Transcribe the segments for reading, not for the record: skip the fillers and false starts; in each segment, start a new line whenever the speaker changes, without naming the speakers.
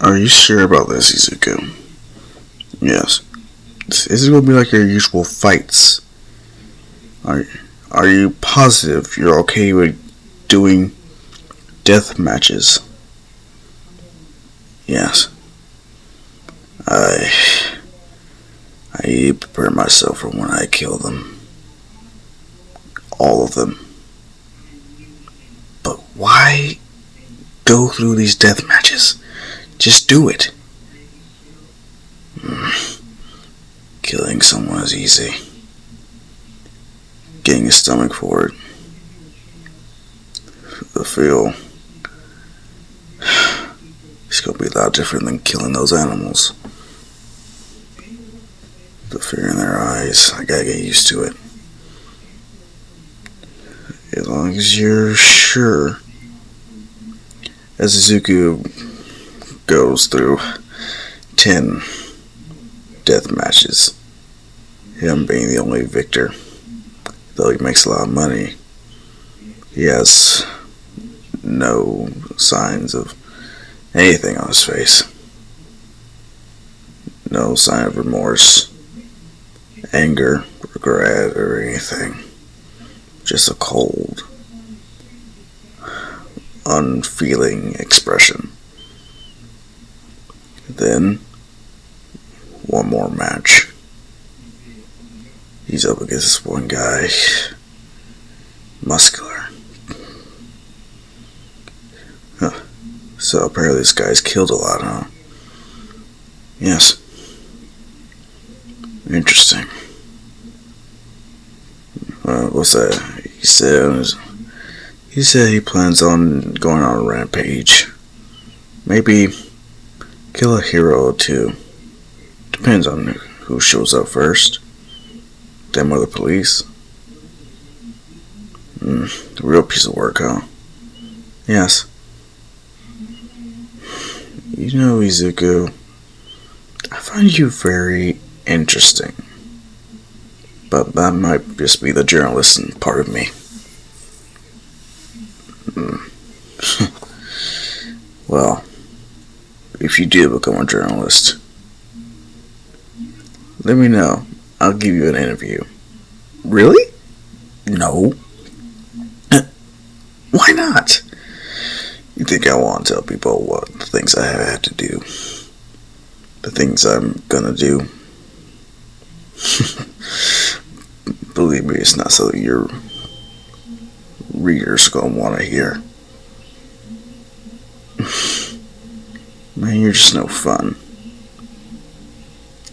Are you sure about this, Izuku? Yes. Is it going to be like your usual fights? Are, are you positive you're okay with doing death matches? Yes. I need to prepare myself for when I kill them. All of them. But why go through these death matches? Just do it. Killing someone is easy. Getting a stomach for it. The feel. It's gonna be a lot different than killing those animals. The fear in their eyes. I gotta get used to it. As long as you're sure. As Izuku goes through 10 death matches, him being the only victor, though he makes a lot of money, he has no signs of anything on his face. No sign of remorse, anger, regret, or anything. Just a cold, unfeeling expression. Then, one more match. He's up against this one guy, Muscular. Huh. So apparently this guy's killed a lot, huh? Yes. Interesting. What's that? He said he plans on going on a rampage. Maybe kill a hero or two. Depends on who shows up first. Them or the police. Real piece of work, huh? Yes. You know, Izuku, I find you very interesting. But that might just be the journalist part of me. Well, if you do become a journalist, let me know. I'll give you an interview. Really? No. Why not? You think I want to tell people what the things I have had to do? The things I'm gonna do? Believe me, it's not something your readers gonna want to hear. Man, you're just no fun.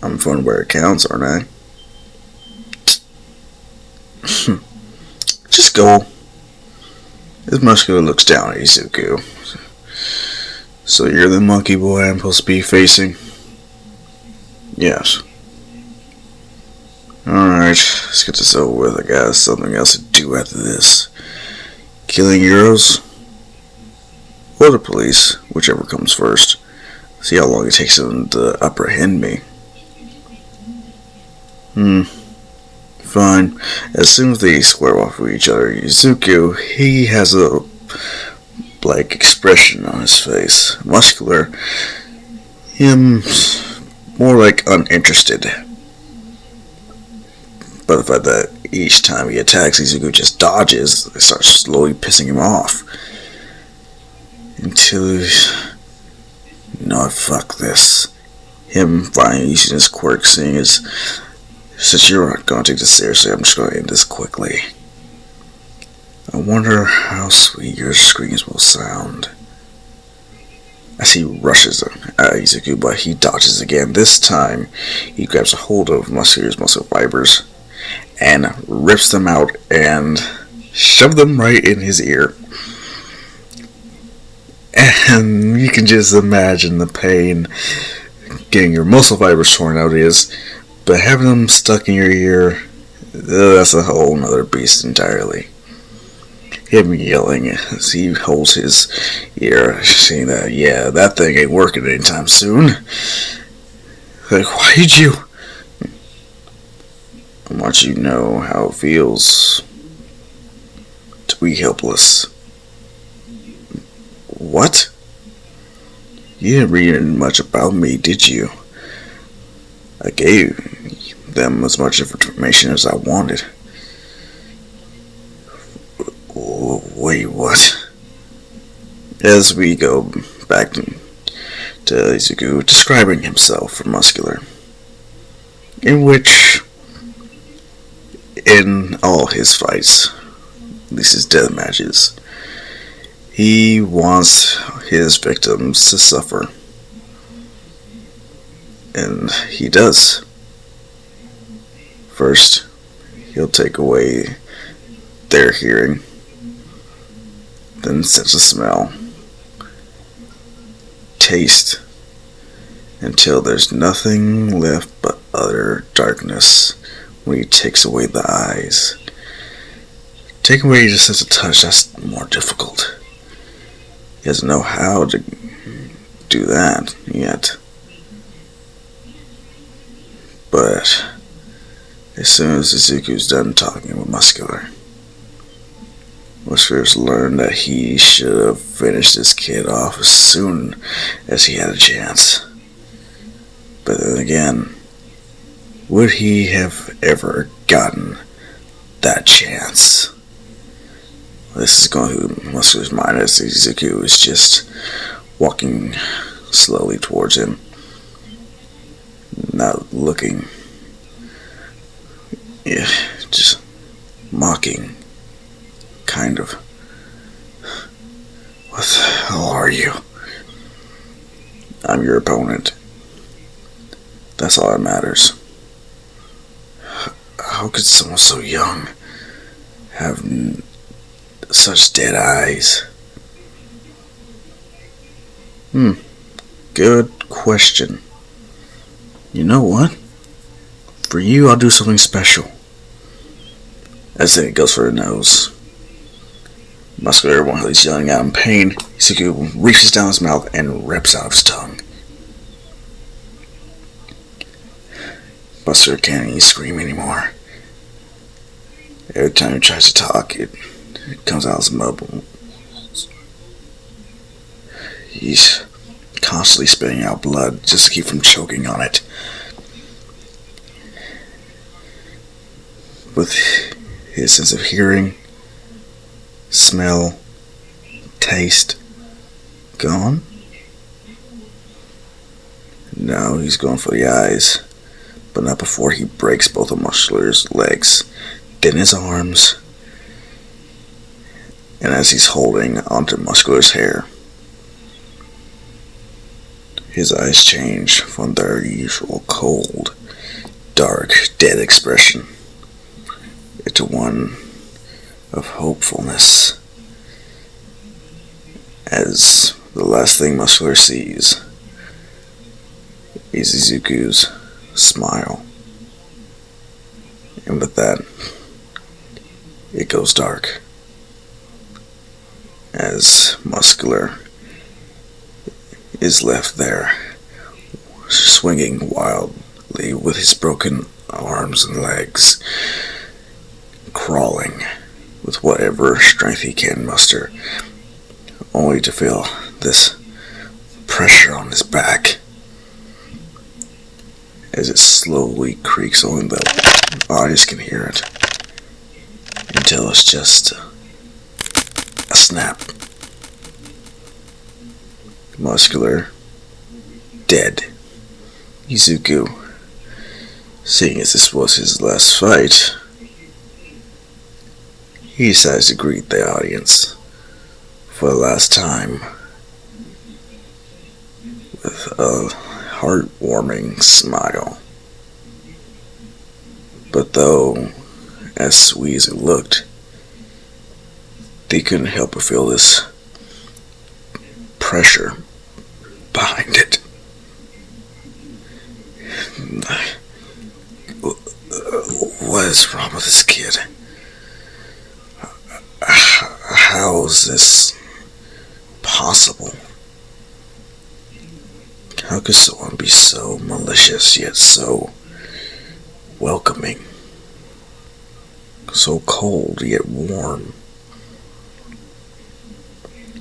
I'm fun where it counts, aren't I? Just go. As Muscular looks down at Izuku. So you're the monkey boy I'm supposed to be facing? Yes. Alright, let's get this over with. I got something else to do after this. Killing heroes? Or the police, whichever comes first. See how long it takes them to apprehend me. Fine. As soon as they square off with each other, Izuku, he has a blank expression on his face. Muscular, him more like uninterested. But the fact that each time he attacks, Izuku just dodges, it starts slowly pissing him off. Until, fuck this. Him finally using his quirk, seeing his, since you're not going to take this seriously, I'm just going to end this quickly. I wonder how sweet your screams will sound. As he rushes at Izuku, but he dodges again. This time, he grabs a hold of Muscular's muscle fibers and rips them out and shoves them right in his ear. And you can just imagine the pain getting your muscle fibers torn out is, but having them stuck in your ear, that's a whole nother beast entirely. Him yelling as he holds his ear, saying that, yeah, that thing ain't working anytime soon. Like, why did you? I want you to know how it feels to be helpless. What? You didn't read much about me, did you? I gave them as much information as I wanted. Wait, what? As we go back to Izuku describing himself for Muscular, in which, in all his fights, at least his death matches, he wants his victims to suffer. And he does. First, he'll take away their hearing, then sense of smell, taste, until there's nothing left but utter darkness when he takes away the eyes. Taking away the sense of touch, that's more difficult. He doesn't know how to do that yet. But as soon as Izuku's done talking with Muscular's learned that he should have finished this kid off as soon as he had a chance. But then again, would he have ever gotten that chance? This is going through Muscular's mind as Izuku is just walking slowly towards him, not looking, just mocking, kind of. What the hell are you? I'm your opponent. That's all that matters. How could someone so young have such dead eyes? Good question. You know what? For you, I'll do something special. As then it goes for her nose. Muscular, while he's yelling out in pain, Izuku reaches down his mouth and rips out his tongue. Muscular can't even scream anymore. Every time he tries to talk, it comes out as mumble. He's constantly spitting out blood just to keep from choking on it. With his sense of hearing, smell, taste gone, now he's going for the eyes, but not before he breaks both of Muscular's legs, then his arms, and as he's holding onto Muscular's hair, his eyes change from their usual cold, dark, dead expression into one of hopefulness, as the last thing Muscular sees is Izuku's smile. And with that, it goes dark, as Muscular is left there, swinging wildly with his broken arms and legs, crawling with whatever strength he can muster, only to feel this pressure on his back as it slowly creaks. Only the audience can hear it, until it's just a snap. Muscular, dead. Izuku, seeing as this was his last fight, he decides to greet the audience for the last time with a heartwarming smile. But though, as sweet as it looked, they couldn't help but feel this pressure behind it. What is wrong with this kid? How is this possible? How could someone be so malicious yet so welcoming? So cold yet warm?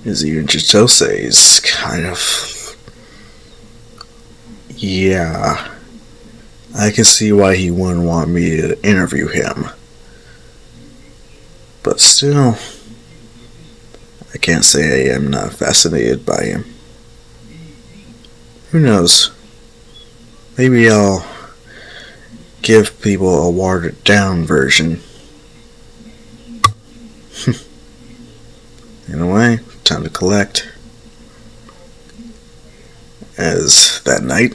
His even Chitose is kind of Yeah, I can see why he wouldn't want me to interview him. But still, I can't say I am not fascinated by him. Who knows? Maybe I'll give people a watered down version. In a way, time to collect. As that night,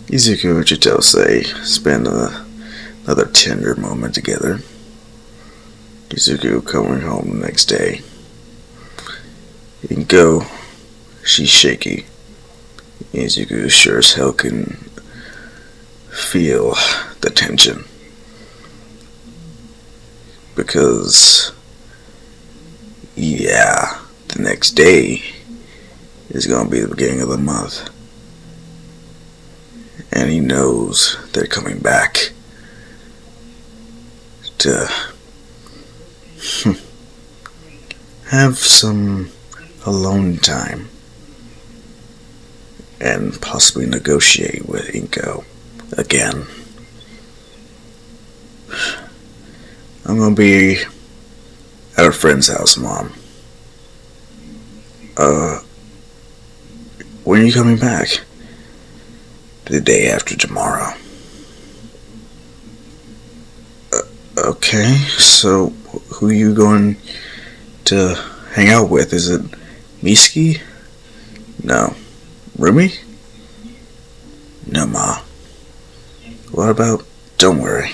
Izuku and Chitose spend another tender moment together. Izuku coming home the next day. Inko, she's shaky. Izuku sure as hell can feel the tension. Because, yeah, the next day is going to be the beginning of the month. And he knows they're coming back to have some alone time and possibly negotiate with Inko again. I'm gonna be at a friend's house, Mom. When are you coming back? The day after tomorrow. Okay, so who are you going to hang out with? Is it Miski? No. Rumi? No, Ma. What about... Don't worry.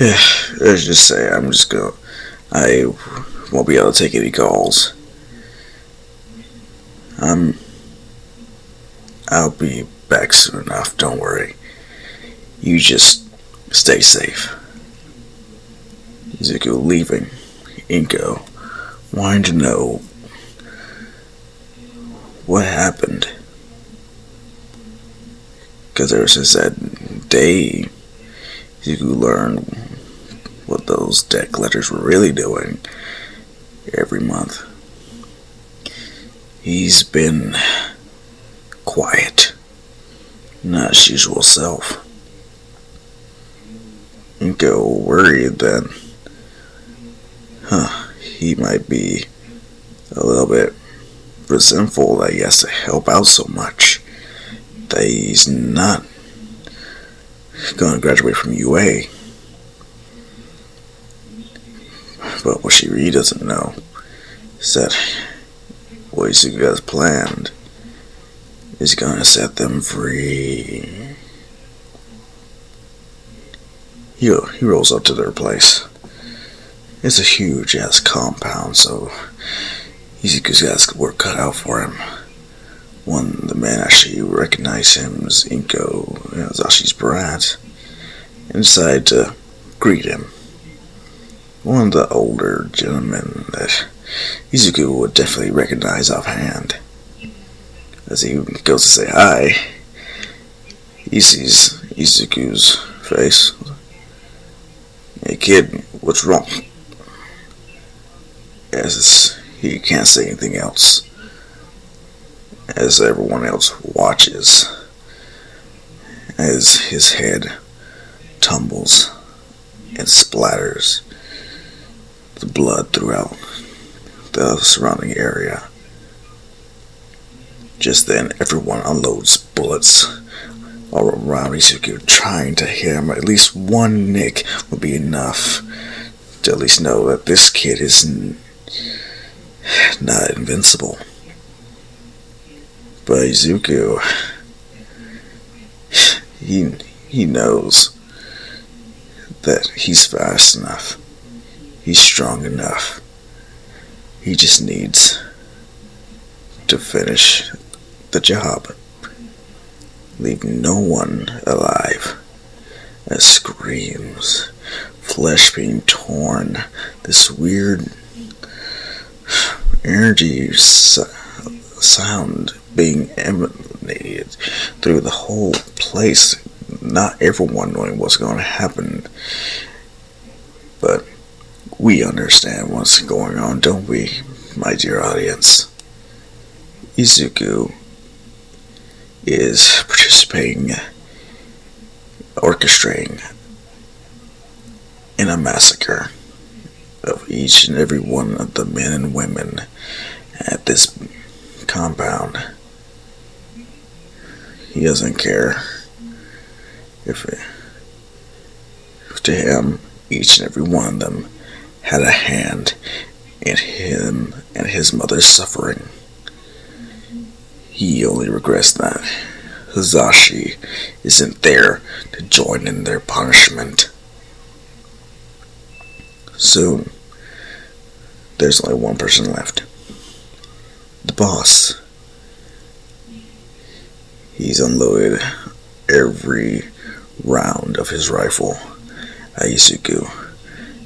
Yeah, let's just say I won't be able to take any calls. I'll be back soon enough, don't worry. You just stay safe. Izuku leaving. Inko wanting to know what happened. Because ever since that day, Izuku learned what those debt collectors were really doing every month. He's been quiet, not his usual self. Inko worried that, he might be a little bit resentful that he has to help out so much, that he's not going to graduate from UA. But what she really doesn't know is that what Izuku has planned is going to set them free. He rolls up to their place. It's a huge ass compound, so Izuku's got his work cut out for him. When the man actually recognized him as Inko, Zashi's brat, and decided to greet him. One of the older gentlemen that Izuku would definitely recognize offhand. As he goes to say hi, he sees Izuku's face. Hey kid, what's wrong? As he can't say anything else. As everyone else watches. As his head tumbles and splatters the blood throughout the surrounding area. Just then, everyone unloads bullets all around Izuku, trying to hit him. At least one nick would be enough to at least know that this kid is not invincible. But Izuku, he knows that he's fast enough. He's strong enough. He just needs to finish the job, leave no one alive. As screams, flesh being torn, this weird energy sound being emanated through the whole place. Not everyone knowing what's going to happen, but we understand what's going on, don't we, my dear audience? Izuku is participating, orchestrating in a massacre of each and every one of the men and women at this compound. He doesn't care if to him, each and every one of them had a hand in him and his mother's suffering. He only regrets that Hazashi isn't there to join in their punishment. Soon, there's only one person left. The boss. He's unloaded every round of his rifle at Izuku.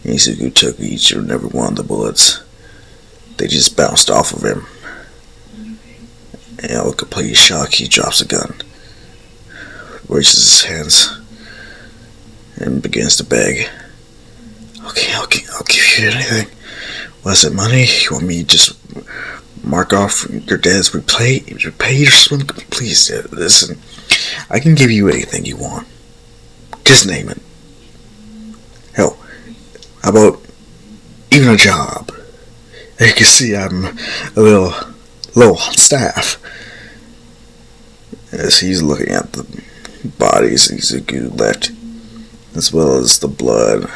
Izuku took each and every one of the bullets. They just bounced off of him. And with complete shock, he drops the gun, raises his hands, and begins to beg. Okay, I'll give you anything. What is it, money? You want me to just mark off your debts, repay or something? Please, listen. I can give you anything you want. Just name it. Hell, how about even a job? You can see I'm a little low on staff. As he's looking at the bodies Izuku left, as well as the blood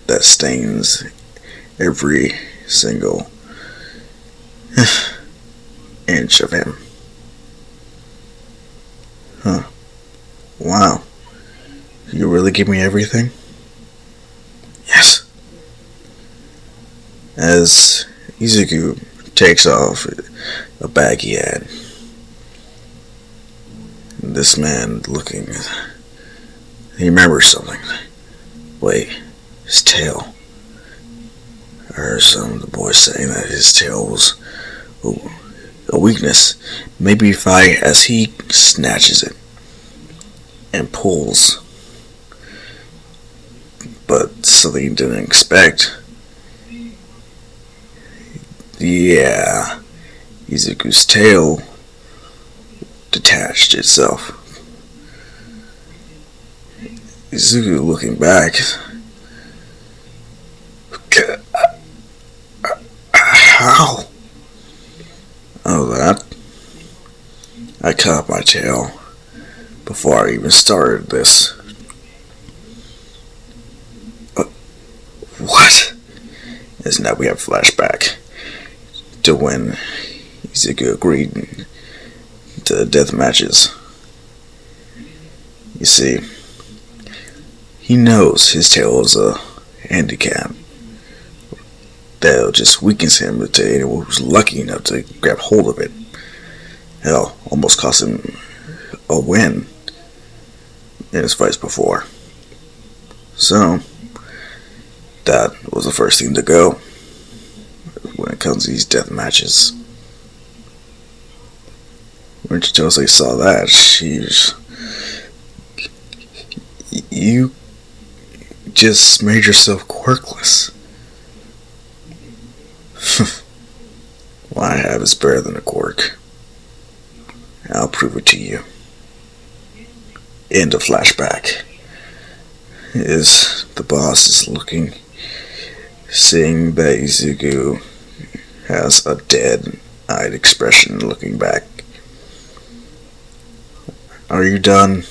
that stains every single inch of him. Huh. Wow. You really give me everything? Yes. As Izuku takes off a bag he had, this man looking, he remembers something. Wait, his tail. I heard some of the boys saying that his tail was a weakness. Maybe as he snatches it and pulls, but something he didn't expect. Yeah, Izuku's tail detached itself. Izuku looking back. How? Oh, that? I cut off my tail before I even started this. What? As now we have flashback to when Izuku agreed to the death matches. You see, he knows his tail is a handicap that just weakens him to anyone who's lucky enough to grab hold of it. Hell, almost cost him a win in his fights before. So, that was the first thing to go when it comes to these death matches. When Chitose saw that, you just made yourself quirkless. What I have is better than a quirk. I'll prove it to you. End of flashback. The boss is looking, seeing that Izuku has a dead-eyed expression looking back. Are you done?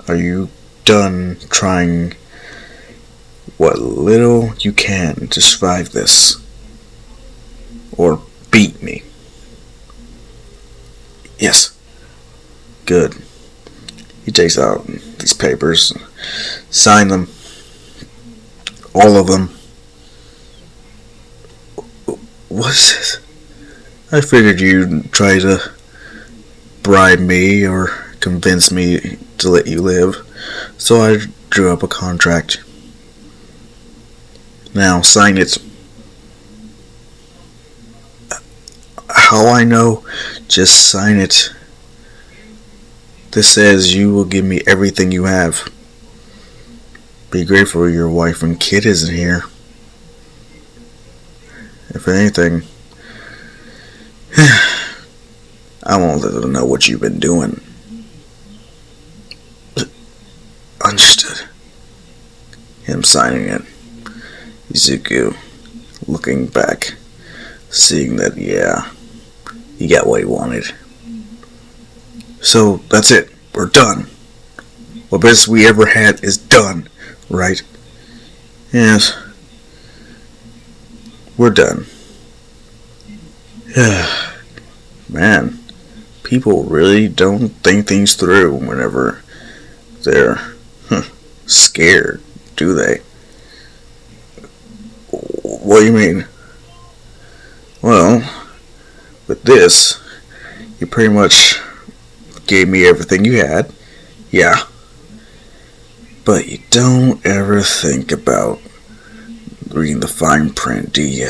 Are you done trying what little you can to survive this? Or beat me? Yes. Good. He takes out these papers, sign them, all of them. What is this? I figured you'd try to bribe me or convince me to let you live, so I drew up a contract. Now sign it. How I know? Just sign it. This says you will give me everything you have. Be grateful your wife and kid isn't here. If anything, I won't let them know what you've been doing. Understood. Him signing it. Izuku looking back, seeing that, yeah, he got what he wanted. So that's it. We're done. What best we ever had is done, right? Yes. We're done. Man, people really don't think things through whenever they're scared, do they? What do you mean? Well, with this, you pretty much gave me everything you had. Yeah. But you don't ever think about reading the fine print, do you?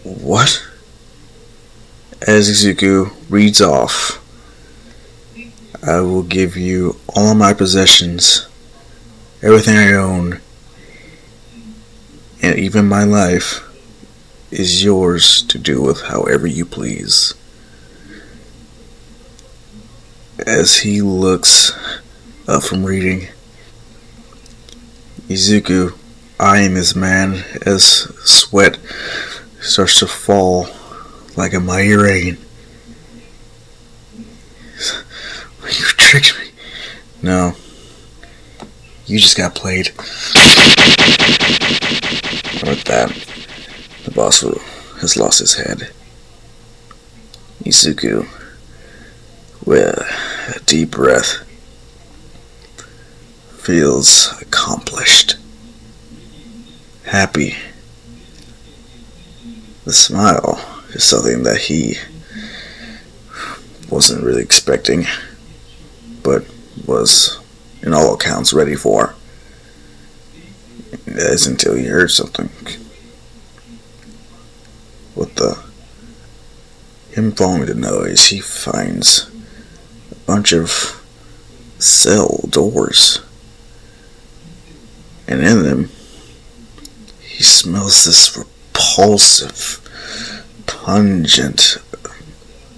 What? As Izuku reads off, I will give you all of my possessions, everything I own, and even my life is yours to do with however you please. As he looks up from reading, Izuku eyeing this man as sweat starts to fall like a mighty rain. You tricked me. No. You just got played. With that, the boss has lost his head. Izuku, with a deep breath, feels accomplished, happy. The smile is something that he wasn't really expecting, but was, in all accounts, ready for. That's until he heard something. With him following the noise, he finds a bunch of cell doors. And in them, he smells this repulsive, pungent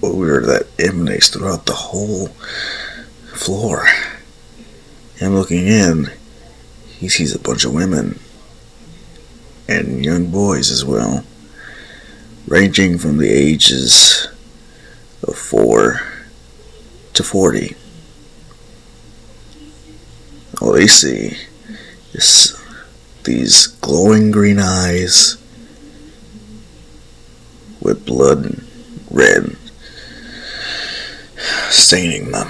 odor that emanates throughout the whole floor. And looking in, he sees a bunch of women and young boys as well, ranging from the ages of 4 to 40. All they see is these glowing green eyes with blood red staining them.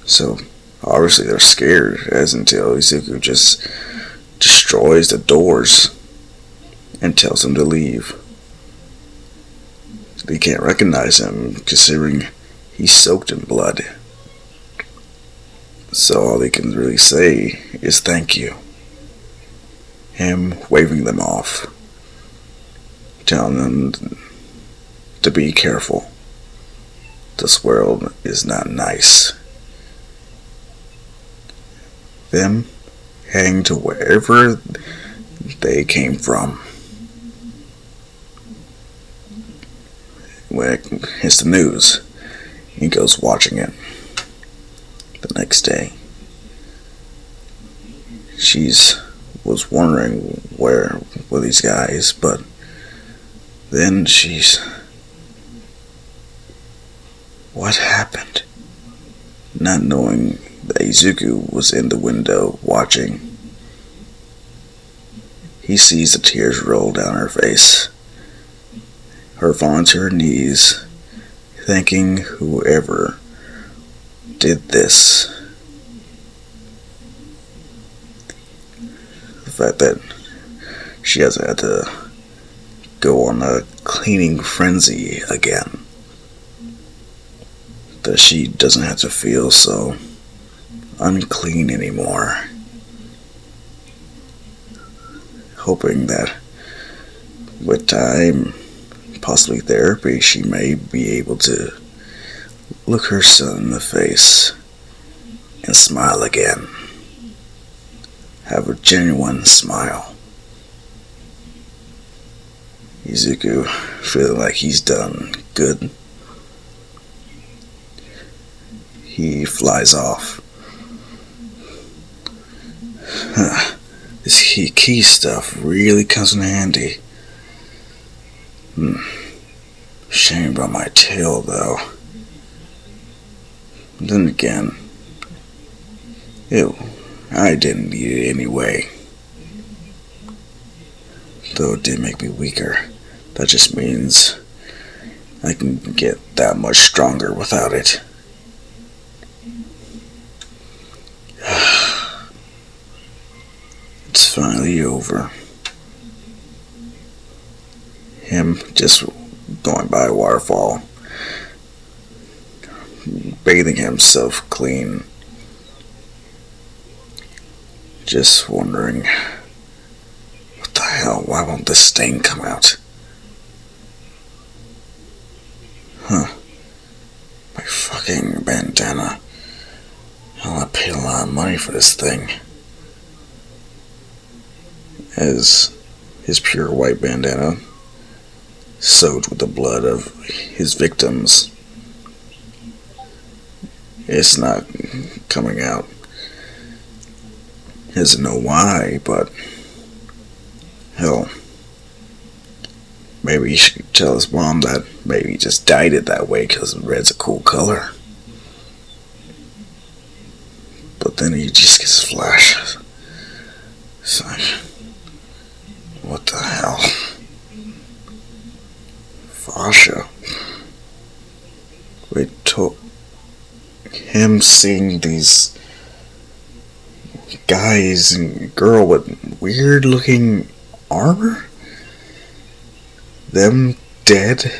So obviously they're scared, as until Izuku just destroys the doors and tells them to leave. They can't recognize him, considering he's soaked in blood. So all they can really say is thank you. Him waving them off, telling them to be careful. This world is not nice. Them heading to wherever they came from. When it hits the news, he goes watching it. The next day, was wondering where were these guys, but then what happened? Not knowing that Izuku was in the window watching, he sees the tears roll down her face. Her falling to her knees, thanking whoever did this. The fact that she hasn't had to go on a cleaning frenzy again. That she doesn't have to feel so unclean anymore. Hoping that with time, possibly therapy, she may be able to look her son in the face and smile again. Have a genuine smile. Izuku, feeling like he's done good, he flies off. This key stuff really comes in handy. Shame about my tail, though. Then again, I didn't need it anyway. Though it did make me weaker. That just means I can get that much stronger without it. It's finally over. Him just going by a waterfall, bathing himself clean, just wondering, what the hell, why won't this stain come out? My fucking bandana. Hell, I paid a lot of money for this thing. As his pure white bandana, soaked with the blood of his victims, it's not coming out. He doesn't know why, but hell, maybe he should tell his mom that maybe he just dyed it that way because red's a cool color. But then he just gets flashes. It's like, what the hell? Fasha. Wait, him seeing these guys and girl with weird looking armor? Them dead?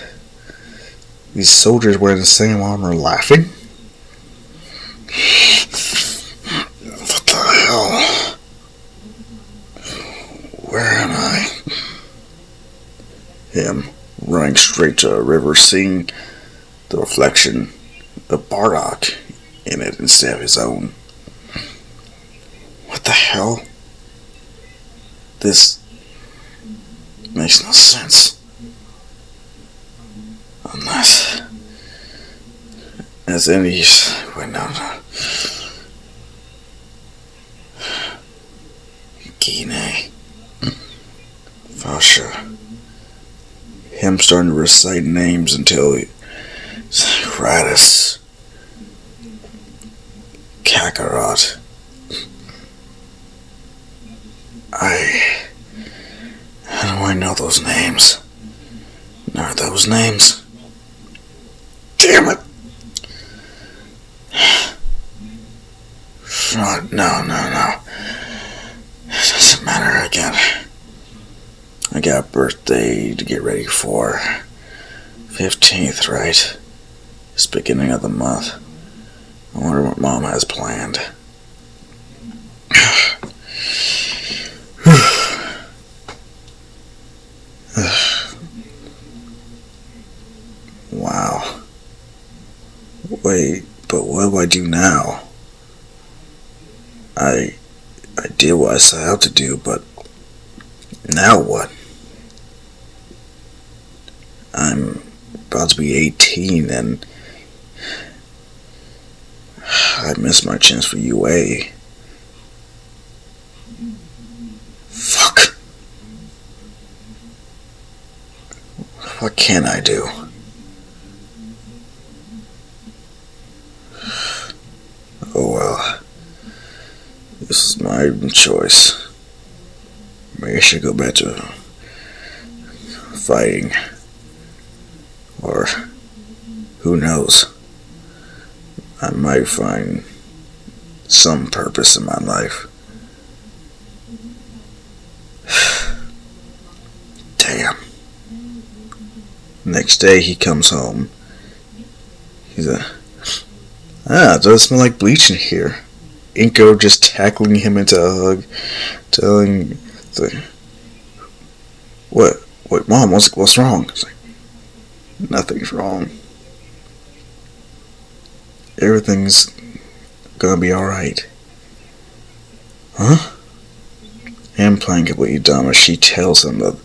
These soldiers wearing the same armor laughing? What the hell? Where am I? Him running straight to a river, seeing the reflection of Bardock in it instead of his own. What the hell? This makes no sense. Unless... as any... wait, no. Gine. Fasha. Him starting to recite names until Kratos, Kakarot. How do I know those names? None of those names. Damn it! No. It doesn't matter again. I got a birthday to get ready for. 15th, right? It's beginning of the month. I wonder what Mom has planned. Wow. Wait, but what do I do now? I did what I set out to do, but now what? I'm about to be 18 and I missed my chance for UA. Fuck. What can I do? Oh well. This is my choice. Maybe I should go back to fighting. Or, who knows? I might find some purpose in my life. Damn. Next day he comes home. He's it does smell like bleach in here. Inko just tackling him into a hug, telling, what, Mom, what's wrong? It's like, nothing's wrong. Everything's gonna be alright. Huh? And playing completely dumb as she tells him that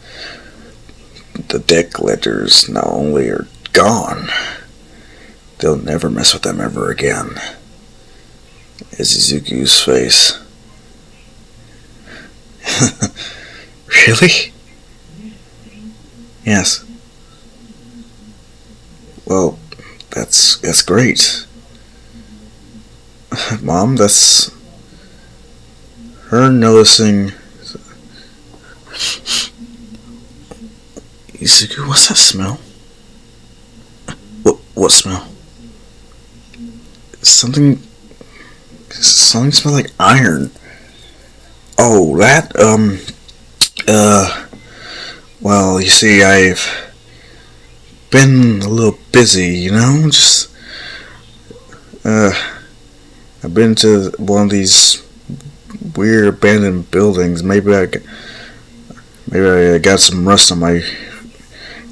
The debt collectors not only are gone, they'll never mess with them ever again. As Izuku's face. Really? Yes. Well, that's great. Mom, that's her noticing. Izuku, what's that smell? What smell? Something smell like iron. Oh, that, well, you see, I've been a little busy, just, I've been to one of these weird abandoned buildings. Maybe I got some rust on my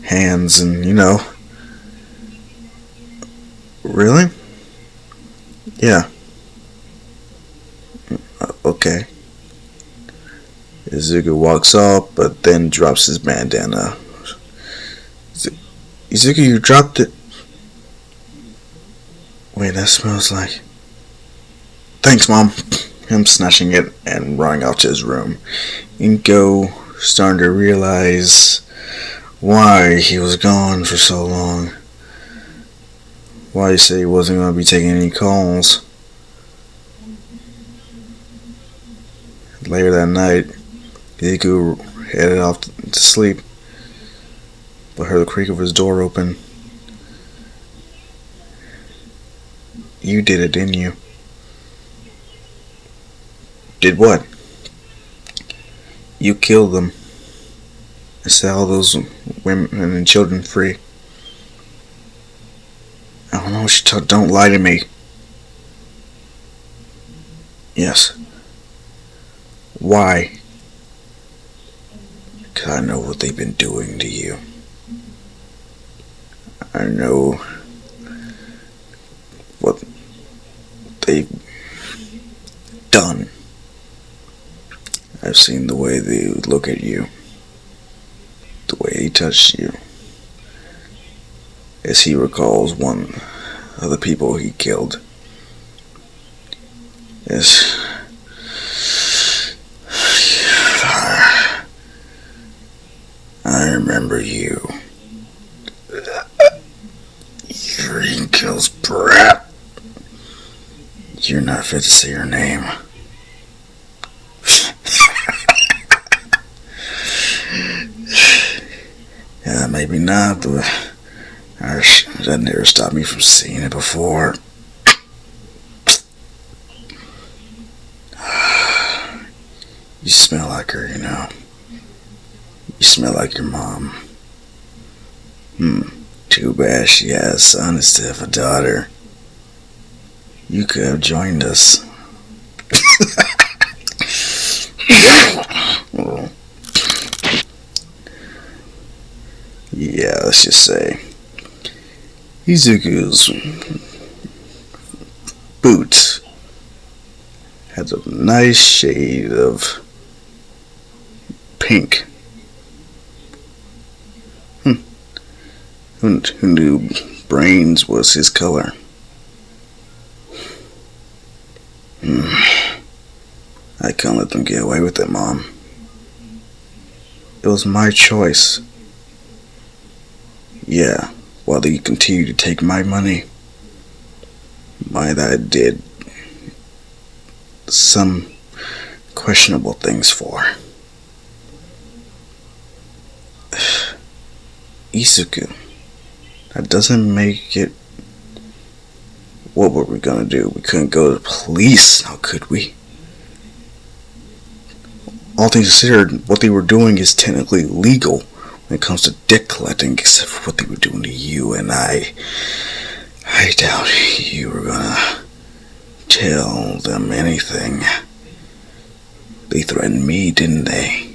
hands, and, Really? Yeah. Okay. Izuku walks off, but then drops his bandana. Izuku, you dropped it. Wait, that smells like... Thanks, Mom. Him snatching it and running off to his room. Inko starting to realize why he was gone for so long. Why he said he wasn't going to be taking any calls. Later that night, Izuku headed off to sleep, but heard the creak of his door open. You did it, didn't you? Did what? You killed them and set all those women and children free. I don't know what you don't lie to me. Yes. Why? Because I know what they've been doing to you. I know what they've done. I've seen the way they look at you, the way he touched you. As he recalls one of the people he killed. Yes. I remember you. You're Inkill's brat. You're not fit to say your name. Yeah, maybe not, but that never stopped me from seeing it before. You smell like her, You smell like your mom. Too bad she has a son instead of a daughter. You could have joined us. Yeah, let's just say Izuku's boots had a nice shade of pink. Who knew brains was his color? I can't let them get away with it, Mom. It was my choice. Yeah, while they continue to take my money. That I did some questionable things for. Izuku. That doesn't make it... What were we gonna do? We couldn't go to the police, now could we? All things considered, what they were doing is technically legal when it comes to debt collecting, except for what they were doing to you and I doubt you were gonna tell them anything. They threatened me, didn't they?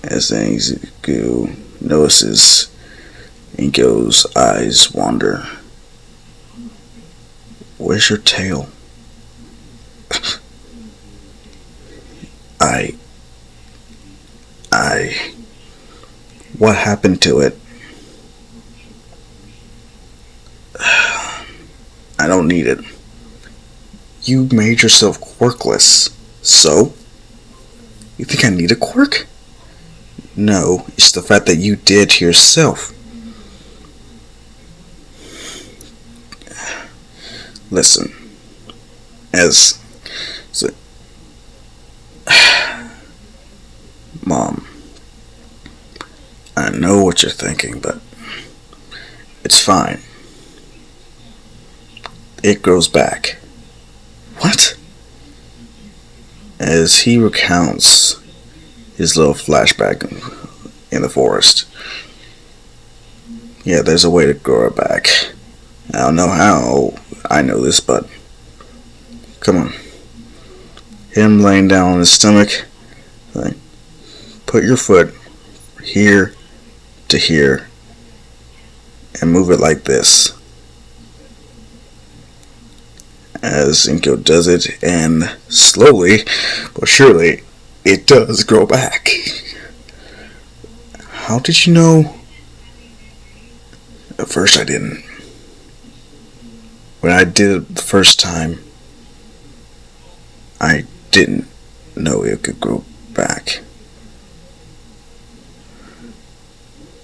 As Izuku notices, Inko's eyes wander. Where's your tail? what happened to it. I don't need it. You made yourself quirkless. So? You think I need a quirk? No, it's the fact that you did to yourself. Listen, so, Mom, I know what you're thinking, but it's fine. It grows back. What? As he recounts his little flashback in the forest. Yeah, there's a way to grow it back. I don't know how I know this, but come on. Him laying down on his stomach. Like, put your foot here to here and move it like this. As Inko does it, and slowly but surely it does grow back. How did you know? At first I didn't. When I did it the first time, I didn't know it could grow back.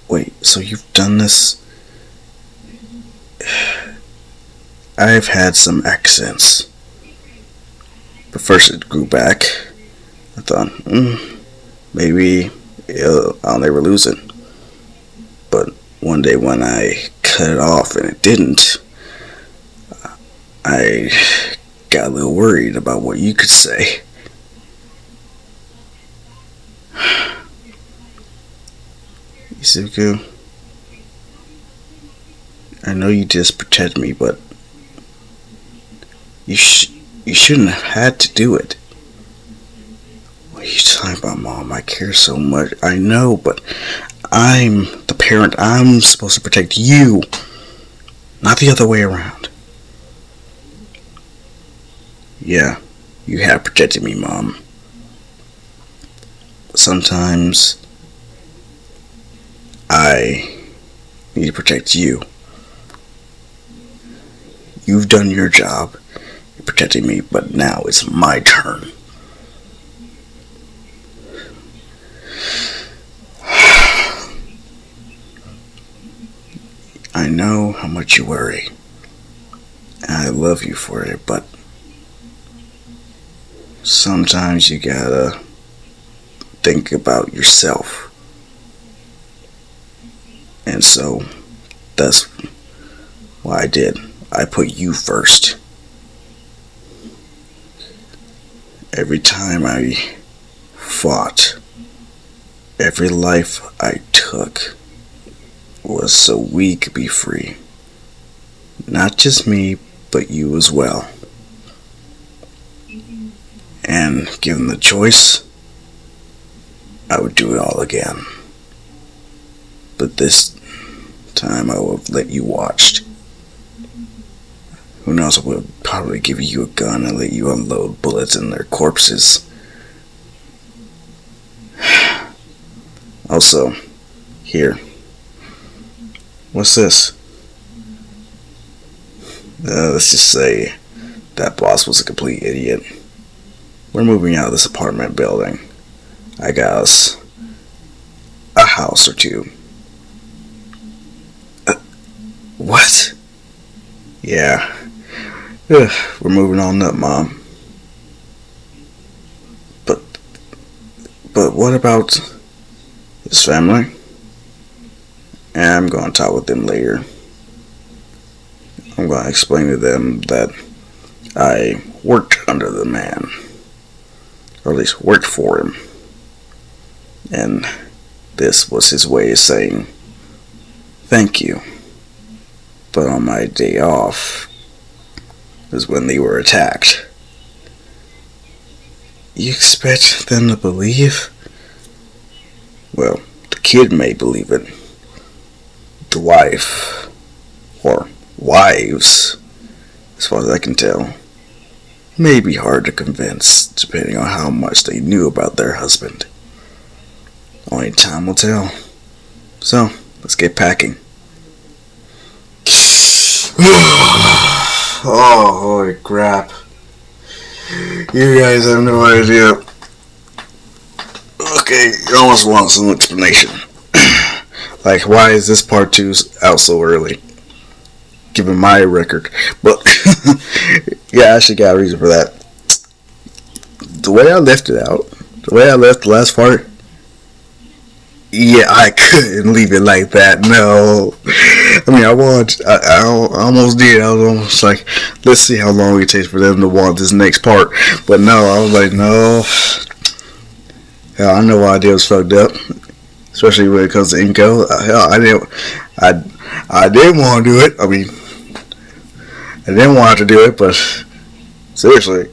Wait, so you've done this? I've had some accents. But first it grew back. I thought, maybe I'll never lose it. But one day when I cut it off and it didn't, I got a little worried about what you could say. Izuku, I know you just protect me, but you shouldn't have had to do it. What are you talking about, Mom? I care so much. I know, but I'm the parent. I'm supposed to protect you, not the other way around. Yeah, you have protected me, Mom. Sometimes I need to protect you. You've done your job. You're protecting me, but now it's my turn. I know how much you worry. And I love you for it, but sometimes you gotta think about yourself. And so that's what I did. I put you first. Every time I fought, every life I took was so we could be free. Not just me, but you as well. And given the choice, I would do it all again. But this time I would let you watch. Who knows, I would probably give you a gun and let you unload bullets in their corpses. Also, here. What's this? Let's just say that boss was a complete idiot. We're moving out of this apartment building. I got us a house or two. What? Yeah. Ugh, we're moving on up, Mom. But what about his family? I'm going to talk with them later. I'm going to explain to them that I worked under the man. Or at least worked for him. And this was his way of saying thank you. But on my day off is when they were attacked. You expect them to believe? Well, the kid may believe it. The wife, or wives, as far as I can tell, may be hard to convince depending on how much they knew about their husband. Only time will tell. So, let's get packing. Oh, holy crap. You guys have no idea. Okay, you almost want some explanation. Like, why is this part 2 out so early? Given my record. But, yeah, I actually got a reason for that. The way I left it out, the way I left the last part, yeah, I couldn't leave it like that. No, I mean, I almost did. I was almost like, let's see how long it takes for them to want this next part. But no, I was like, no. Hell, I know why I did was fucked up, especially when it comes to Inko. Hell, I didn't want to do it. I mean, I didn't want to do it, but seriously.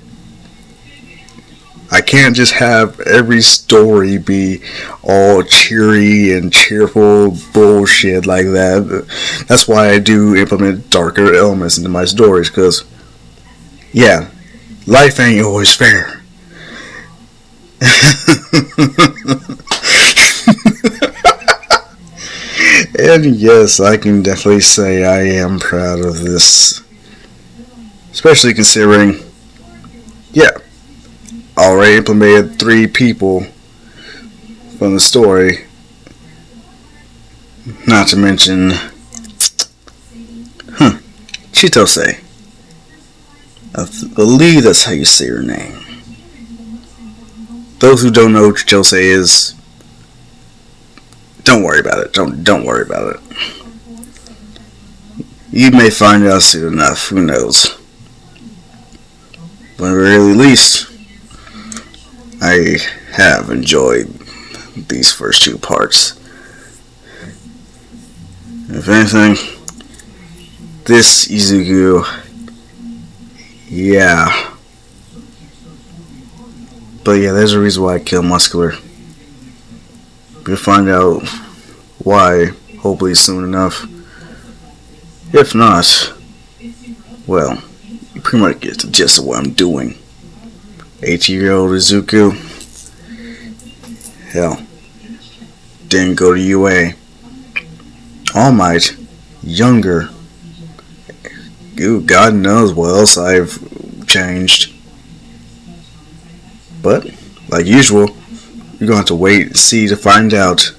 I can't just have every story be all cheery and cheerful bullshit like that. That's why I do implement darker elements into my stories, because, yeah, life ain't always fair. And yes, I can definitely say I am proud of this. Especially considering, yeah, I already implemented 3 people from the story. Not to mention, Chitose. I believe that's how you say her name. Those who don't know who Chitose is, don't worry about it. Don't worry about it. You may find out soon enough. Who knows? But at the very least, I have enjoyed these first 2 parts. If anything, this Izuku, yeah. But yeah, there's a reason why I killed Muscular. We'll find out why, hopefully soon enough. If not, well, you pretty much get the gist of what I'm doing. 18-year-old Izuku, hell, didn't go to UA. All Might, younger. God knows what else I've changed. But, like usual, you're going to have to wait and see to find out.